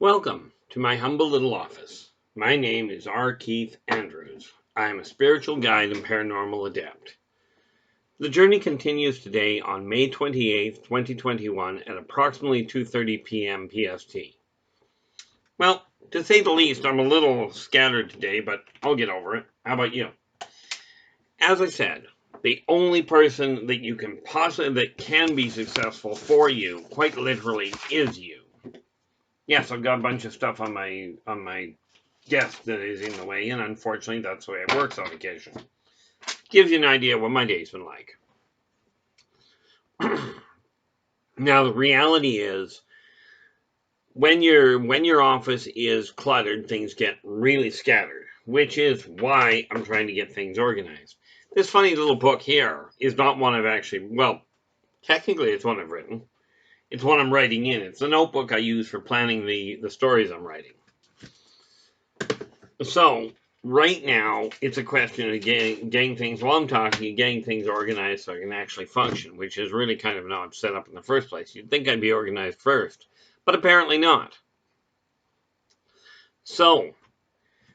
Welcome to my humble little office. My name is R. Keith Andrews. I am a spiritual guide and paranormal adept. The journey continues today on May 28th, 2021 at approximately 2:30 p.m. PST. Well, to say the least, I'm a little scattered today, but I'll get over it. How about you? As I said, the only person that can be successful for you, quite literally, is you. Yes, I've got a bunch of stuff on my desk that is in the way, and unfortunately, that's the way it works on occasion. Gives you an idea what my day's been like. Now, the reality is, when your office is cluttered, things get really scattered, which is why I'm trying to get things organized. This funny little book here is not one I've actually, well, technically it's one I've written. It's one I'm writing in. It's a notebook I use for planning the stories I'm writing. So, right now, it's a question of getting things, while I'm talking, getting things organized so I can actually function, which is really kind of not set up in the first place. You'd think I'd be organized first, but apparently not. So,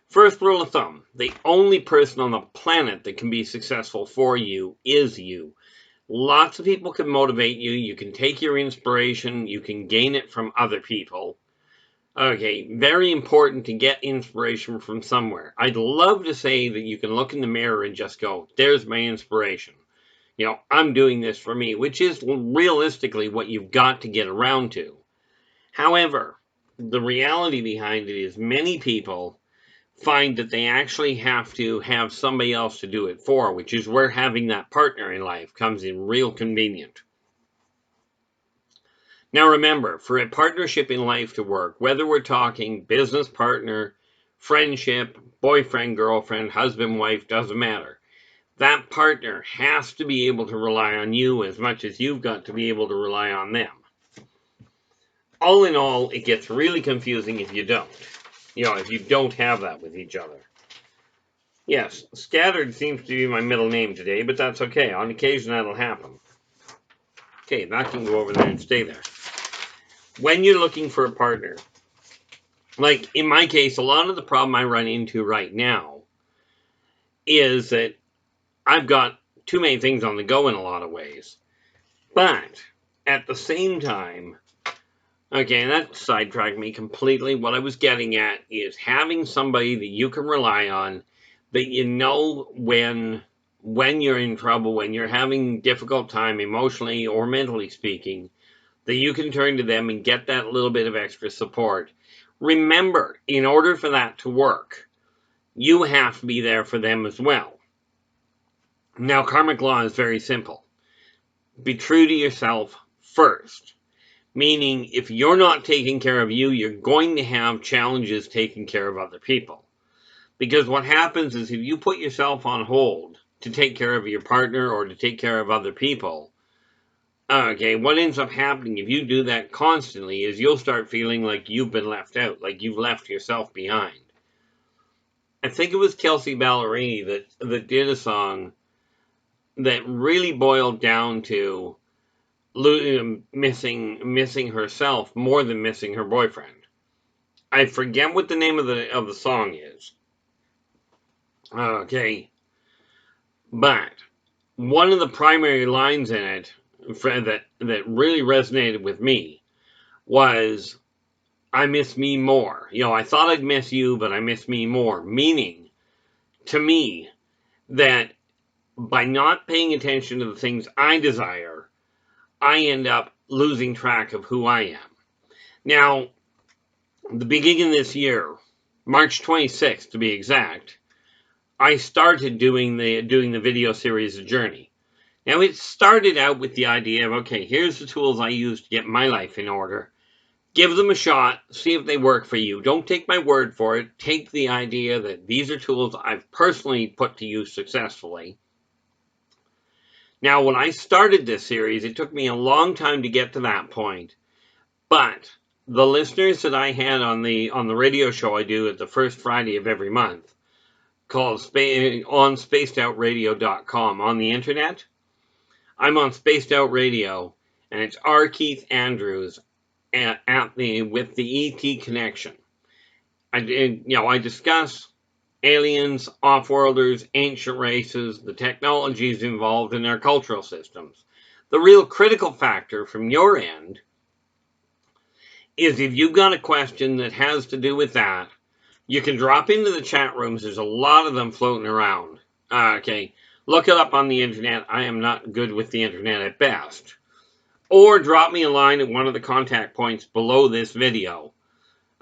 first rule of thumb, the only person on the planet that can be successful for you is you. Lots of people can motivate you. You can take your inspiration. You can gain it from other people. Okay, very important to get inspiration from somewhere. I'd love to say that you can look in the mirror and just go, there's my inspiration. I'm doing this for me, which is realistically what you've got to get around to. However, the reality behind it is many people find that they actually have to have somebody else to do it for, which is where having that partner in life comes in real convenient. Now remember, for a partnership in life to work, whether we're talking business partner, friendship, boyfriend, girlfriend, husband, wife, doesn't matter. That partner has to be able to rely on you as much as you've got to be able to rely on them. All in all, it gets really confusing if you don't. If you don't have that with each other. Yes, scattered seems to be my middle name today, but that's okay. On occasion, that'll happen. Okay, that can go over there and stay there. When you're looking for a partner, like in my case, a lot of the problem I run into right now is that I've got too many things on the go in a lot of ways. But at the same time, okay, that sidetracked me completely. What I was getting at is having somebody that you can rely on, that you know when you're in trouble, when you're having difficult time emotionally or mentally speaking, that you can turn to them and get that little bit of extra support. Remember, in order for that to work, you have to be there for them as well. Now, karmic law is very simple. Be true to yourself first. Meaning, if you're not taking care of you, you're going to have challenges taking care of other people. Because what happens is if you put yourself on hold to take care of your partner or to take care of other people, okay, what ends up happening if you do that constantly is you'll start feeling like you've been left out, like you've left yourself behind. I think it was Kelsey Ballerini that did a song that really boiled down to missing herself more than missing her boyfriend. I forget what the name of the song is. Okay, but one of the primary lines in it that really resonated with me was, I miss me more. I thought I'd miss you, but I miss me more. Meaning, to me, that by not paying attention to the things I desire, I end up losing track of who I am. Now, the beginning of this year, March 26th to be exact, I started doing the video series The Journey. Now, it started out with the idea of, okay, here's the tools I use to get my life in order. Give them a shot, see if they work for you. Don't take my word for it. Take the idea that these are tools I've personally put to use successfully. Now, when I started this series, it took me a long time to get to that point. But the listeners that I had on the radio show I do at the first Friday of every month, called on spacedoutradio.com on the internet. I'm on Spaced Out Radio, and it's R. Keith Andrews with the ET connection. I discuss aliens, off-worlders, ancient races, the technologies involved in their cultural systems. The real critical factor from your end is if you've got a question that has to do with that, you can drop into the chat rooms. There's a lot of them floating around. Okay, look it up on the internet. I am not good with the internet at best. Or drop me a line at one of the contact points below this video.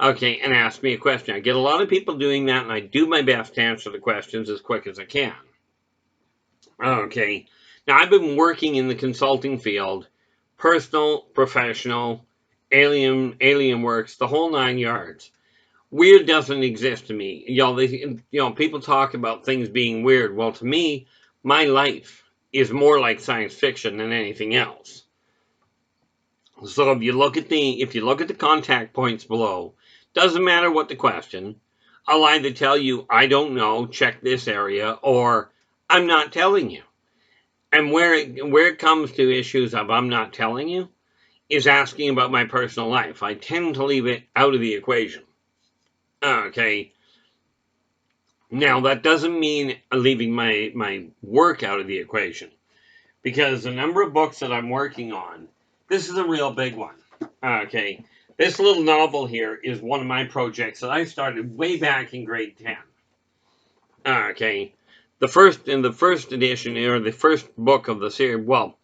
Okay, and ask me a question. I get a lot of people doing that, and I do my best to answer the questions as quick as I can. Okay, now I've been working in the consulting field, personal, professional, alien works, the whole 9 yards. Weird doesn't exist to me. People talk about things being weird. Well, to me, my life is more like science fiction than anything else. So if you look at the contact points below, doesn't matter what the question, I'll either tell you I don't know, check this area, or I'm not telling you. And where it comes to issues of I'm not telling you is asking about my personal life. I tend to leave it out of the equation. Okay. Now, that doesn't mean leaving my work out of the equation, because the number of books that I'm working on, this is a real big one. Okay. This little novel here is one of my projects that I started way back in grade 10. Okay. The first edition, or the first book of the series, well,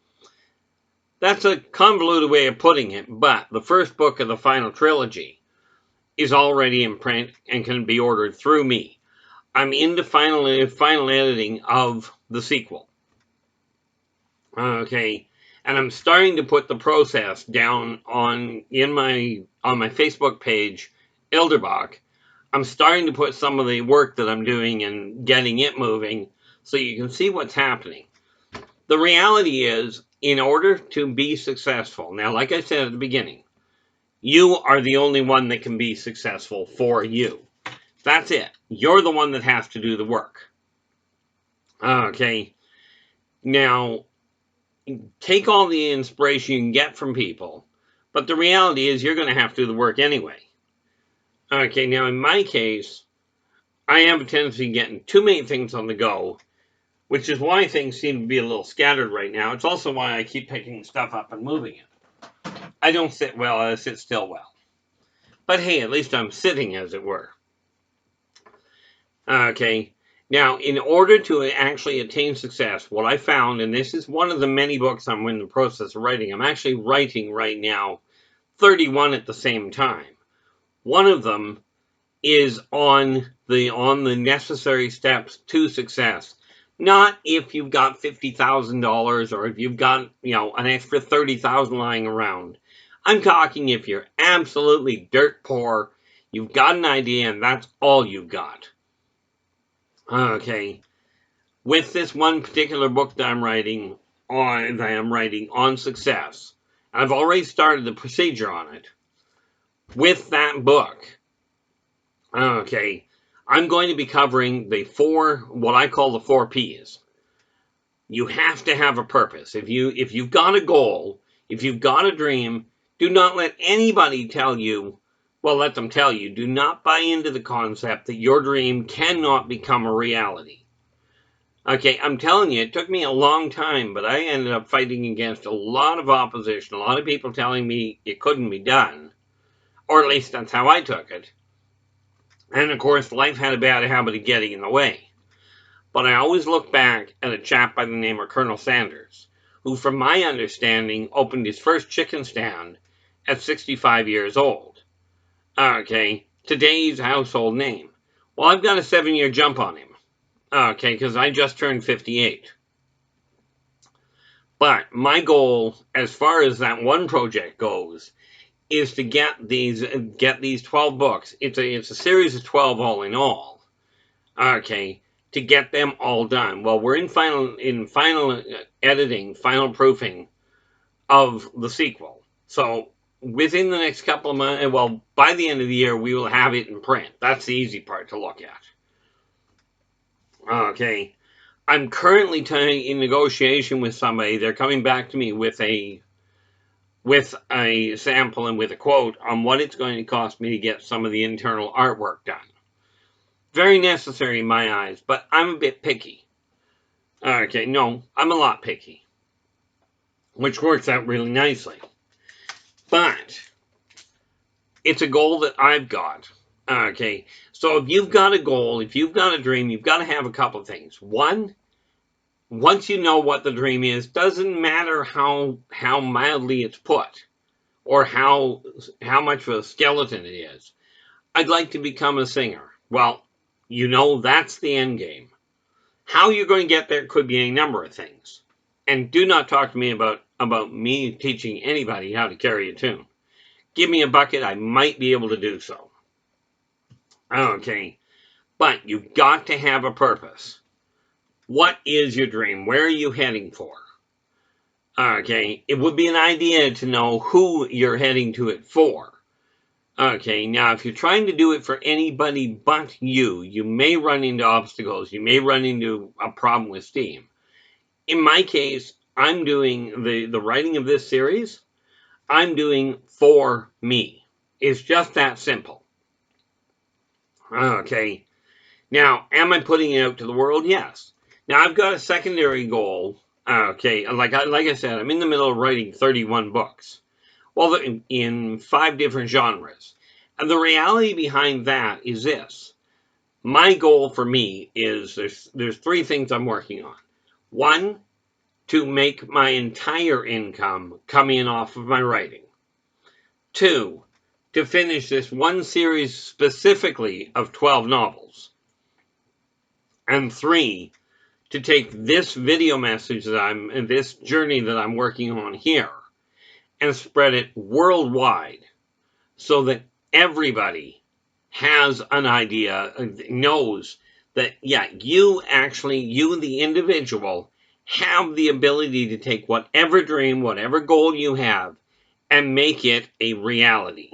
that's a convoluted way of putting it, but the first book of the final trilogy is already in print and can be ordered through me. I'm into final editing of the sequel. Okay, and I'm starting to put the process down on my Facebook page, Yldrbac. I'm starting to put some of the work that I'm doing and getting it moving so you can see what's happening. The reality is, in order to be successful, now, like I said at the beginning, you are the only one that can be successful for you. That's it. You're the one that has to do the work. Okay. Now, take all the inspiration you can get from people, but the reality is you're going to have to do the work anyway. Okay, now in my case, I have a tendency of getting too many things on the go, which is why things seem to be a little scattered right now. It's also why I keep picking stuff up and moving it. I don't sit well, I sit still well. But hey, at least I'm sitting, as it were. Okay, now in order to actually attain success, what I found, and this is one of the many books I'm in the process of writing, I'm actually writing right now 31 at the same time. One of them is on the necessary steps to success. Not if you've got $50,000 or if you've got, an extra $30,000 lying around. I'm talking if you're absolutely dirt poor, you've got an idea and that's all you've got. Okay. With this one particular book that I'm writing on success, I've already started the procedure on it. With that book, okay, I'm going to be covering what I call the 4 P's. You have to have a purpose. If you've got a goal, if you've got a dream, do not let anybody tell you, well, let them tell you, do not buy into the concept that your dream cannot become a reality. Okay, I'm telling you, it took me a long time, but I ended up fighting against a lot of opposition, a lot of people telling me it couldn't be done, or at least that's how I took it. And of course, life had a bad habit of getting in the way. But I always look back at a chap by the name of Colonel Sanders, who, from my understanding, opened his first chicken stand at 65 years old. Okay, today's household name. Well, I've got a 7-year jump on him. Okay, because I just turned 58. But my goal, as far as that one project goes, is to get these 12 books. It's a series of 12 all in all. Okay, to get them all done. Well, we're in final editing, final proofing of the sequel. So within the next couple of months, well, by the end of the year, we will have it in print. That's the easy part to look at. Okay. I'm currently in negotiation with somebody. They're coming back to me with with a sample and with a quote on what it's going to cost me to get some of the internal artwork done. Very necessary in my eyes, but I'm a bit picky. Okay, no, I'm a lot picky, which works out really nicely. But it's a goal that I've got. Okay, so if you've got a goal, if you've got a dream, you've got to have a couple of things. One, once you know what the dream is, doesn't matter how mildly it's put or how much of a skeleton it is. I'd like to become a singer. Well, you know that's the end game. How you're going to get there could be a number of things. And do not talk to me about me teaching anybody how to carry a tune. Give me a bucket, I might be able to do so. Okay, but you've got to have a purpose. What is your dream? Where are you heading for? Okay, it would be an idea to know who you're heading to it for. Okay, now if you're trying to do it for anybody but you, you may run into obstacles. You may run into a problem with Steam. In my case, I'm doing the writing of this series. I'm doing for me. It's just that simple. Okay. Now, am I putting it out to the world? Yes. Now, I've got a secondary goal. Okay. Like I said, I'm in the middle of writing 31 books. Well, in 5 different genres. And the reality behind that is this. My goal for me is there's 3 things I'm working on. 1, to make my entire income come in off of my writing. 2, to finish this one series specifically of 12 novels. And 3, to take this video message and this journey that I'm working on here and spread it worldwide so that everybody has an idea, knows that, yeah, you the individual, have the ability to take whatever dream, whatever goal you have, and make it a reality.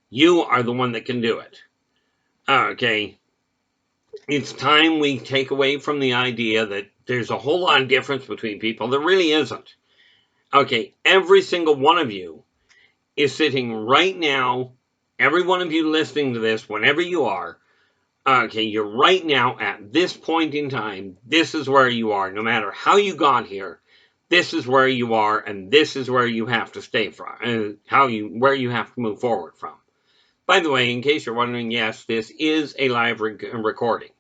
You are the one that can do it. Okay. It's time we take away from the idea that there's a whole lot of difference between people. There really isn't. Okay, every single one of you is sitting right now, every one of you listening to this, whenever you are, okay, you're right now at this point in time, this is where you are. No matter how you got here, this is where you are, and this is where you have to stay from, where you have to move forward from. By the way, in case you're wondering, yes, this is a live recording,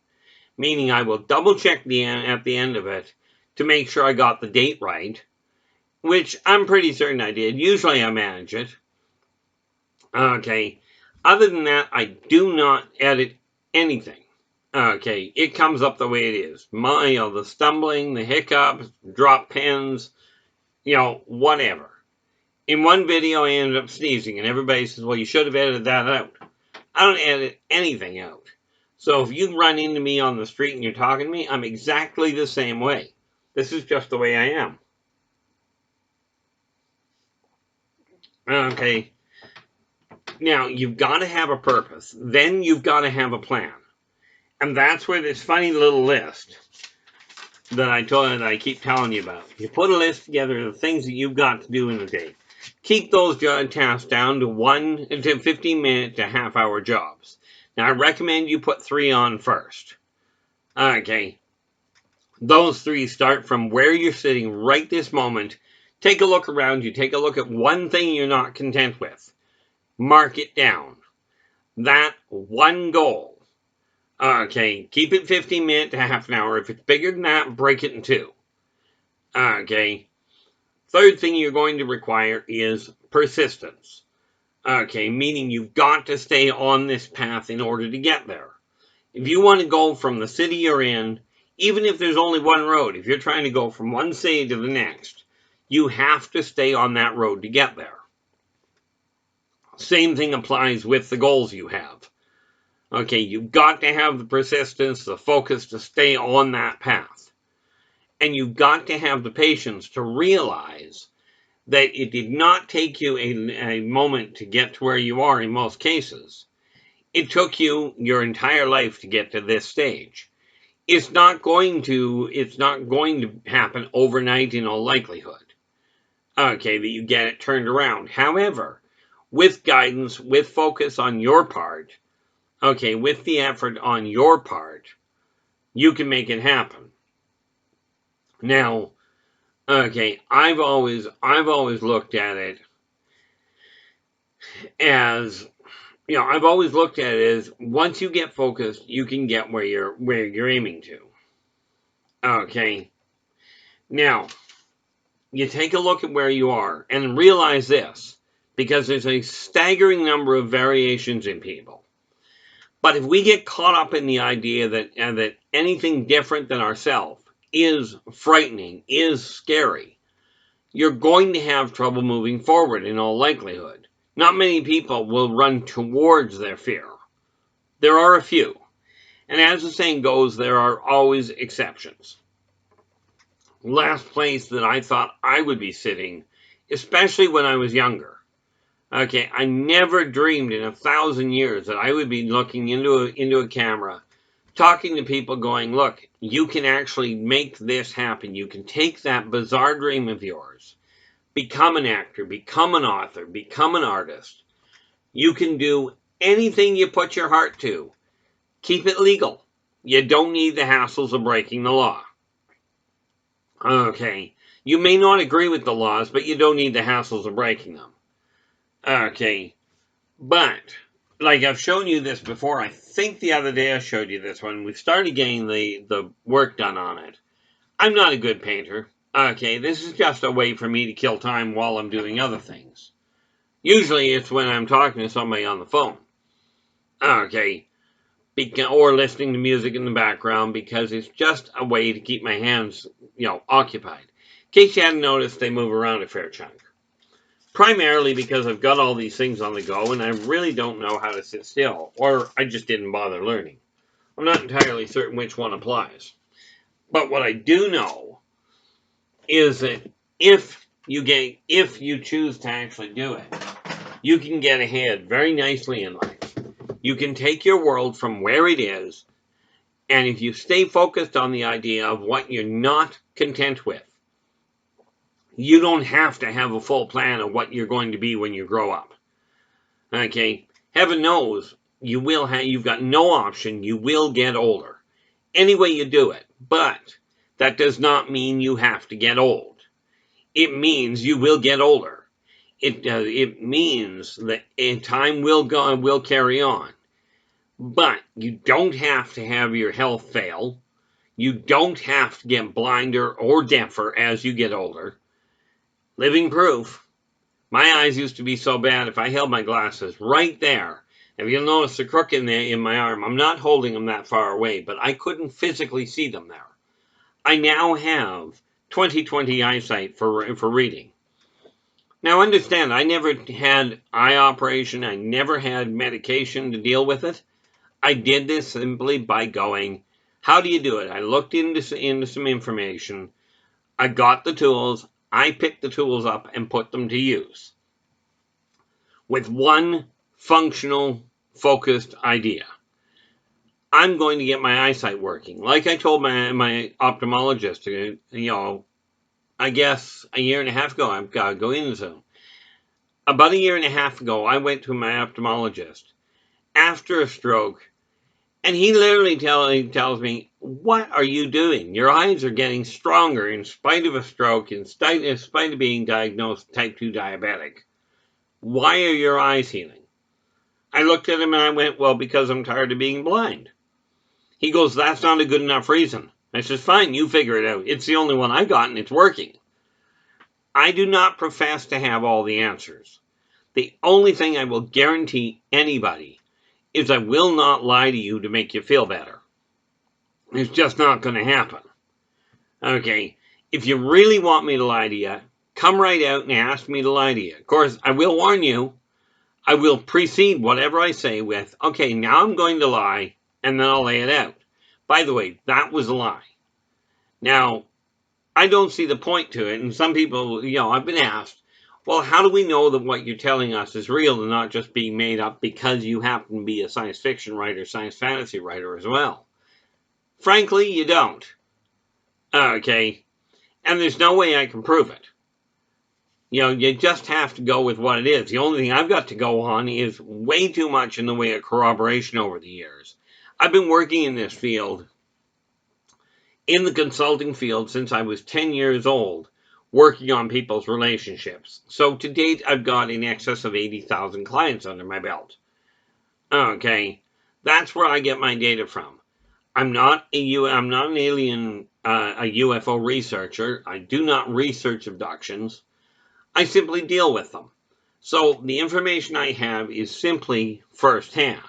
meaning I will double check at the end of it to make sure I got the date right, which I'm pretty certain I did. Usually I manage it. Okay. Other than that, I do not edit anything. Okay. It comes up the way it is. The stumbling, the hiccups, drop pens, whatever. In one video, I ended up sneezing, and everybody says, well, you should have edited that out. I don't edit anything out. So if you run into me on the street and you're talking to me, I'm exactly the same way. This is just the way I am. Okay. Now, you've got to have a purpose. Then you've got to have a plan. And that's where this funny little list that I keep telling you about. You put a list together of the things that you've got to do in a day. Keep those tasks down to 15 minute to half-hour jobs. Now, I recommend you put 3 on first. Okay. Those 3 start from where you're sitting right this moment. Take a look around you. Take a look at one thing you're not content with. Mark it down. That one goal. Okay, keep it 15 minutes to half an hour. If it's bigger than that, break it in 2. Okay. Third thing you're going to require is persistence. Okay, meaning you've got to stay on this path in order to get there. If you want to go from the city you're in, even if there's only one road, if you're trying to go from one city to the next, you have to stay on that road to get there. Same thing applies with the goals you have. Okay, you've got to have the persistence, the focus to stay on that path. And you've got to have the patience to realize that it did not take you a moment to get to where you are in most cases. It took you your entire life to get to this stage. It's not going to happen overnight in all likelihood. Okay, that you get it turned around. However, with guidance, with focus on your part, okay, with the effort on your part, you can make it happen. Now, okay, I've always looked at it as, I've always looked at it as once you get focused, you can get where you're aiming to. Okay. Now, you take a look at where you are and realize this, because there's a staggering number of variations in people. But if we get caught up in the idea that anything different than ourselves is frightening, is scary, you're going to have trouble moving forward in all likelihood. Not many people will run towards their fear. There are a few. And as the saying goes, there are always exceptions. Last place that I thought I would be sitting, especially when I was younger. Okay, I never dreamed in 1,000 years that I would be looking into a camera, talking to people going, look, you can actually make this happen. You can take that bizarre dream of yours, become an actor, become an author, become an artist. You can do anything you put your heart to. Keep it legal. You don't need the hassles of breaking the law. Okay, you may not agree with the laws, but you don't need the hassles of breaking them. Okay, but like I've shown you this before, I think the other day I showed you this one. We started getting the work done on it. I'm not a good painter. Okay, this is just a way for me to kill time while I'm doing other things. Usually it's when I'm talking to somebody on the phone. Okay, or listening to music in the background, because it's just a way to keep my hands, occupied. In case you hadn't noticed, they move around a fair chunk. Primarily because I've got all these things on the go and I really don't know how to sit still, or I just didn't bother learning. I'm not entirely certain which one applies. But what I do know is that if you choose to actually do it, you can get ahead very nicely in life. You can take your world from where it is, and if you stay focused on the idea of what you're not content with, you don't have to have a full plan of what you're going to be when you grow up. Okay, heaven knows you've got no option. You will get older. Any way you do it. But that does not mean you have to get old. It means you will get older. It means that time will carry on. But you don't have to have your health fail. You don't have to get blinder or deafer as you get older. Living proof. My eyes used to be so bad, if I held my glasses right there, if you'll notice the crook in my arm, I'm not holding them that far away, but I couldn't physically see them there. I now have 20/20 eyesight for reading. Now understand, I never had eye operation, I never had medication to deal with it. I did this simply by going, how do you do it? I looked into some information, I got the tools, I picked the tools up and put them to use. With one functional, focused idea. I'm going to get my eyesight working. Like I told my ophthalmologist, I guess a year and a half ago, I've got to go in soon. About a year and a half ago, I went to my ophthalmologist after a stroke, and he literally tells me, what are you doing? Your eyes are getting stronger in spite of a stroke, in spite of being diagnosed type 2 diabetic. Why are your eyes healing? I looked at him and I went, well, because I'm tired of being blind. He goes, that's not a good enough reason. I says, fine, you figure it out. It's the only one I got and it's working. I do not profess to have all the answers. The only thing I will guarantee anybody is I will not lie to you to make you feel better. It's just not going to happen. Okay, if you really want me to lie to you, come right out and ask me to lie to you. Of course, I will warn you. I will precede whatever I say with, okay, now I'm going to lie, and then I'll lay it out. By the way, that was a lie. Now, I don't see the point to it, and some people, I've been asked, well, how do we know that what you're telling us is real and not just being made up because you happen to be a science fiction writer, science fantasy writer as well? Frankly, you don't. Okay, and there's no way I can prove it. you just have to go with what it is. The only thing I've got to go on is way too much in the way of corroboration over the years. I've been working in this field, in the consulting field, since I was 10 years old, working on people's relationships. So to date, I've got in excess of 80,000 clients under my belt. Okay, that's where I get my data from. I'm not an alien, a UFO researcher. I do not research abductions. I simply deal with them. So the information I have is simply firsthand,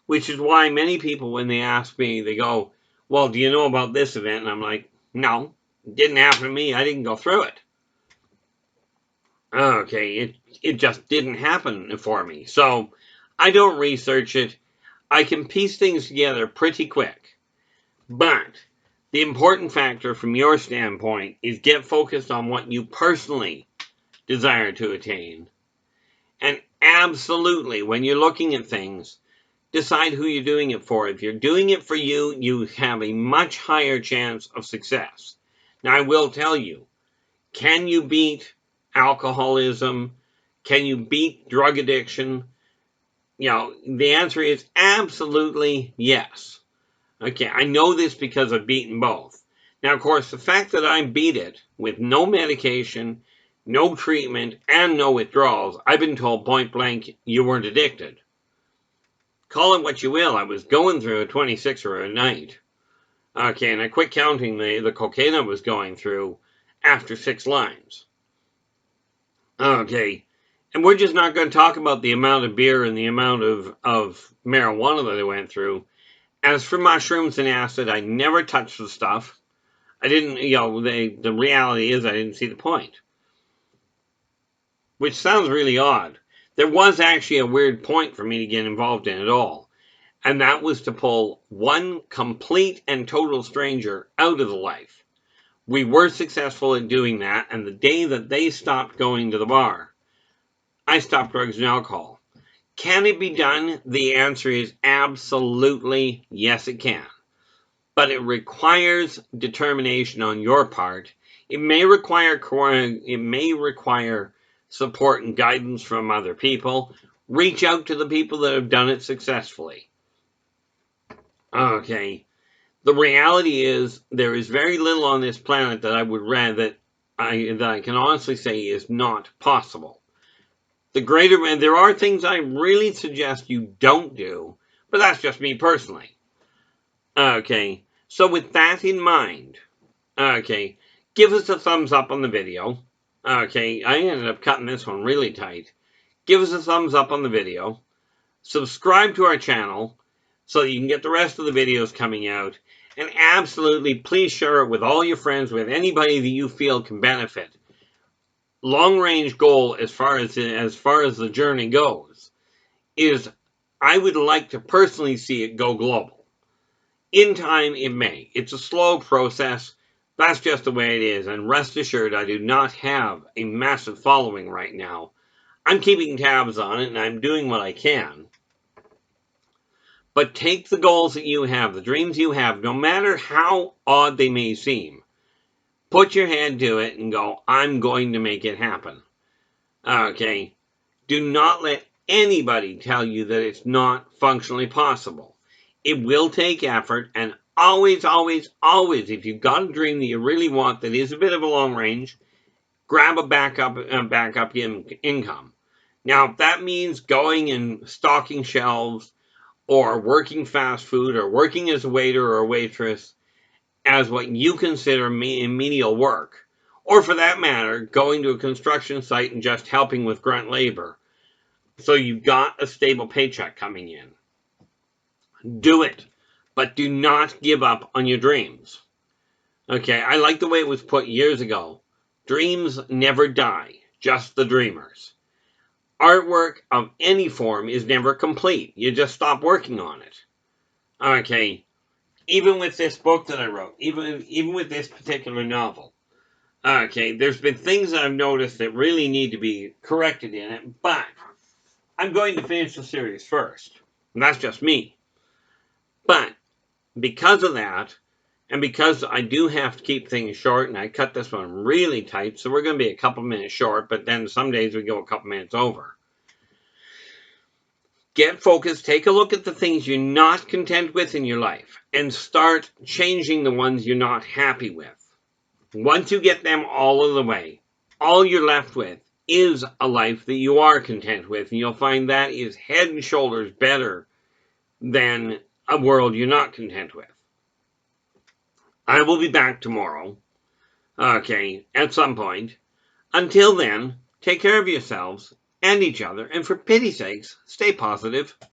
which is why many people, when they ask me, they go, well, do you know about this event? And I'm like, no, it didn't happen to me. I didn't go through it. Okay, it just didn't happen for me. So I don't research it. I can piece things together pretty quick. But the important factor from your standpoint is get focused on what you personally desire to attain. And absolutely, when you're looking at things, decide who you're doing it for. If you're doing it for you, you have a much higher chance of success. Now, I will tell you, can you beat alcoholism? Can you beat drug addiction? The answer is absolutely yes. Okay, I know this because I've beaten both. Now, of course, the fact that I beat it with no medication, no treatment, and no withdrawals, I've been told point blank, you weren't addicted. Call it what you will, I was going through a 26er a night. Okay, and I quit counting the cocaine I was going through after 6 lines. Okay, and we're just not going to talk about the amount of beer and the amount of marijuana that I went through. As for mushrooms and acid, I never touched the stuff. I didn't, the reality is I didn't see the point. Which sounds really odd. There was actually a weird point for me to get involved in it all. And that was to pull one complete and total stranger out of the life. We were successful in doing that, and the day that they stopped going to the bar, I stopped drugs and alcohol. Can it be done? The answer is absolutely yes, it can. But it requires determination on your part. It may require support and guidance from other people. Reach out to the people that have done it successfully. Okay. The reality is there is very little on this planet that I would rather that I can honestly say is not possible. And there are things I really suggest you don't do, but that's just me personally. Okay. So with that in mind, okay, give us a thumbs up on the video. Okay, I ended up cutting this one really tight. Give us a thumbs up on the video. Subscribe to our channel so you can get the rest of the videos coming out. And absolutely, please share it with all your friends, with anybody that you feel can benefit. Long-range goal, as far as the journey goes, is I would like to personally see it go global. In time, it may. It's a slow process. That's just the way it is. And rest assured, I do not have a massive following right now. I'm keeping tabs on it, and I'm doing what I can. But take the goals that you have, the dreams you have, no matter how odd they may seem. Put your head to it and go, I'm going to make it happen. Okay? Do not let anybody tell you that it's not functionally possible. It will take effort, and always, always, always, if you've got a dream that you really want that is a bit of a long range, grab a backup income. Now, if that means going and stocking shelves, or working fast food, or working as a waiter or a waitress, as what you consider menial work, or for that matter, going to a construction site and just helping with grunt labor, so you've got a stable paycheck coming in. Do it, but do not give up on your dreams. Okay, I like the way it was put years ago. Dreams never die, just the dreamers. Artwork of any form is never complete. You just stop working on it. Okay, even with this book that I wrote, even with this particular novel, okay, there's been things that I've noticed that really need to be corrected in it, but I'm going to finish the series first. And that's just me. But because of that, And because I do have to keep things short, and I cut this one really tight, so we're going to be a couple minutes short, but then some days we go a couple minutes over. Get focused, take a look at the things you're not content with in your life, and start changing the ones you're not happy with. Once you get them all of the way, all you're left with is a life that you are content with, and you'll find that is head and shoulders better than a world you're not content with. I will be back tomorrow, okay, at some point. Until then, take care of yourselves and each other, and for pity's sakes, stay positive.